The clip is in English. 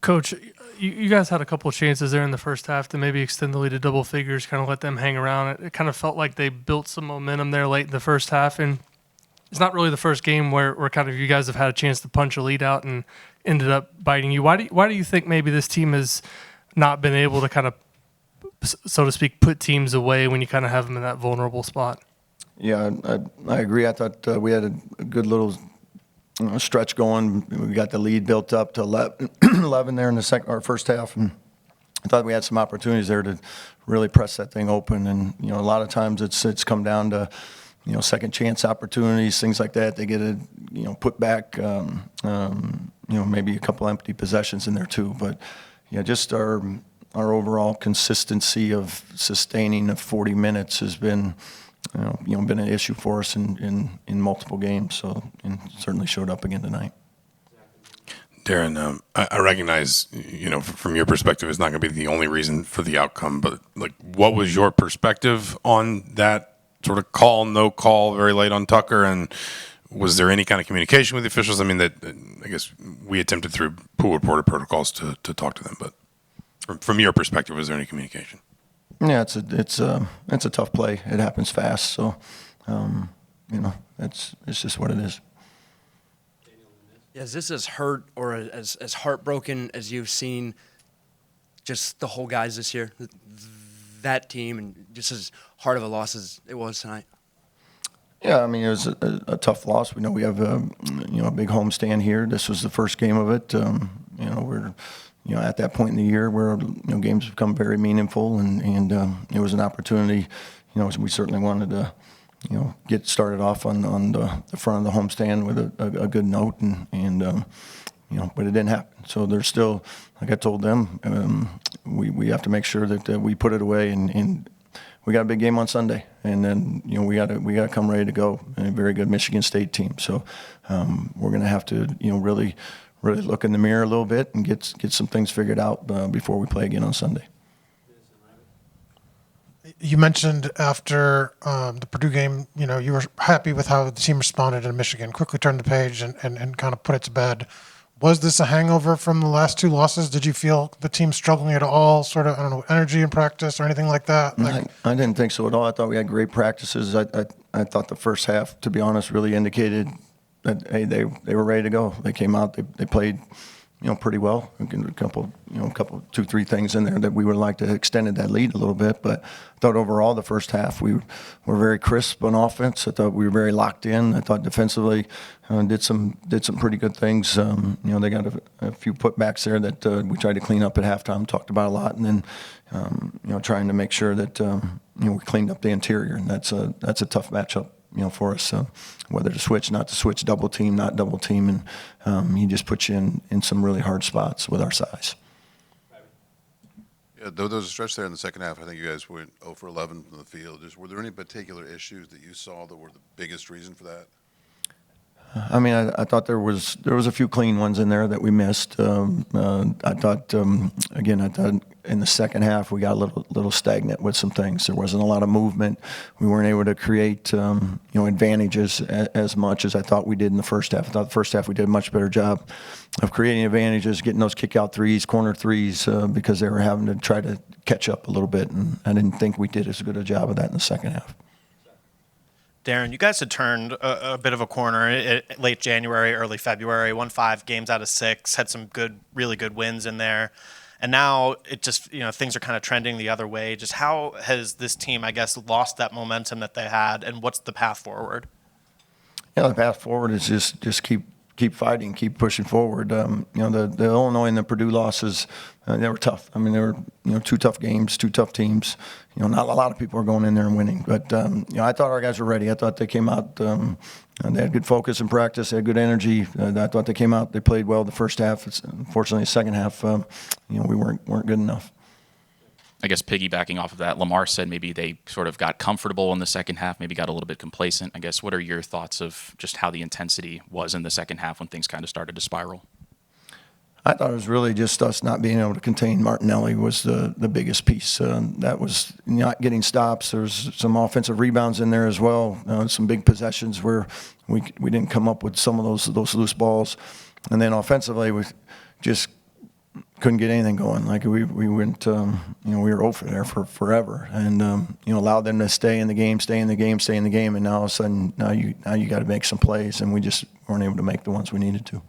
Coach, you guys had a couple of chances there in the first half to maybe extend the lead to double figures, kind of let them hang around. It kind of felt like they built some momentum there late in the first half, and it's not really the first game where kind of you guys have had a chance to punch a lead out and ended up biting you. Why do you think maybe this team has not been able to kind of, so to speak, put teams away when you kind of have them in that vulnerable spot? Yeah, I agree. I thought we had a good little stretch going. We got the lead built up to 11 there in the first half, and I thought we had some opportunities there to really press that thing open. And a lot of times it's come down to second chance opportunities, things like that. They get a put back, maybe a couple empty possessions in there too. But just our overall consistency of sustaining of 40 minutes has been been an issue for us in multiple games. So, and certainly showed up again tonight. Darren, I recognize, from your perspective, it's not going to be the only reason for the outcome, but what was your perspective on that sort of call, no call, very late on Tucker, and was there any kind of communication with the officials? I mean, I guess we attempted through pool reporter protocols to talk to them, but from your perspective, was there any communication? Yeah, it's a tough play. It happens fast, so it's just what it is. Yeah, is this as hurt or as heartbroken as you've seen just the whole guys this year, that team, and just as hard of a loss as it was tonight? Yeah, I mean, it was a tough loss. We know we have a big homestand here. This was the first game of it. We're at that point in the year where games have become very meaningful, and it was an opportunity. We certainly wanted to get started off on the front of the homestand with a good note, and but it didn't happen. So there's still, like I told them, we have to make sure that we put it away, and we got a big game on Sunday, and then we got to come ready to go. And a very good Michigan State team, so we're going to have to really look in the mirror a little bit and get some things figured out before we play again on Sunday. You mentioned after the Purdue game, you were happy with how the team responded in Michigan, quickly turned the page and kind of put it to bed. Was this a hangover from the last two losses? Did you feel the team struggling at all, sort of, energy in practice or anything like that? I didn't think so at all. I thought we had great practices. I thought the first half, to be honest, really indicated that, hey, they were ready to go. They came out, they played pretty well. A couple, 2-3 things in there that we would like to extended that lead a little bit. But I thought overall the first half we were very crisp on offense. I thought we were very locked in. I thought defensively did some pretty good things. They got a few putbacks there that we tried to clean up at halftime. Talked about a lot, and then trying to make sure that we cleaned up the interior, and that's a tough matchup. For us, whether to switch, not to switch, double team, not double team, and he just puts you in some really hard spots with our size. Yeah, there was a stretch there in the second half. I think you guys went 0 for 11 from the field. Were there any particular issues that you saw that were the biggest reason for that? I mean, I thought there was a few clean ones in there that we missed. I thought in the second half we got a little stagnant with some things. There wasn't a lot of movement. We weren't able to create advantages as much as I thought we did in the first half. I thought the first half we did a much better job of creating advantages, getting those kick-out threes, corner threes, because they were having to try to catch up a little bit, and I didn't think we did as good a job of that in the second half. Darren, you guys had turned a bit of a corner late January, early February, won 5 games out of 6, had some really good wins in there. And now it just, things are kind of trending the other way. Just how has this team, I guess, lost that momentum that they had, and what's the path forward? Yeah, the path forward is just keep fighting, keep pushing forward. The Illinois and the Purdue losses, they were tough. I mean, they were 2 tough games, 2 tough teams. Not a lot of people are going in there and winning. But I thought our guys were ready. I thought they came out. They had good focus in practice. They had good energy. I thought they came out. They played well the first half. Unfortunately, the second half, we weren't good enough. I guess piggybacking off of that, Lamar said maybe they sort of got comfortable in the second half, maybe got a little bit complacent. I guess what are your thoughts of just how the intensity was in the second half when things kind of started to spiral? I thought it was really just us not being able to contain Martinelli was the biggest piece. That was not getting stops. There was some offensive rebounds in there as well. Some big possessions where we didn't come up with some of those loose balls. And then offensively, we just couldn't get anything going. Like we went, we were over there for forever, and allowed them to stay in the game, and now all of a sudden, now you got to make some plays, and we just weren't able to make the ones we needed to.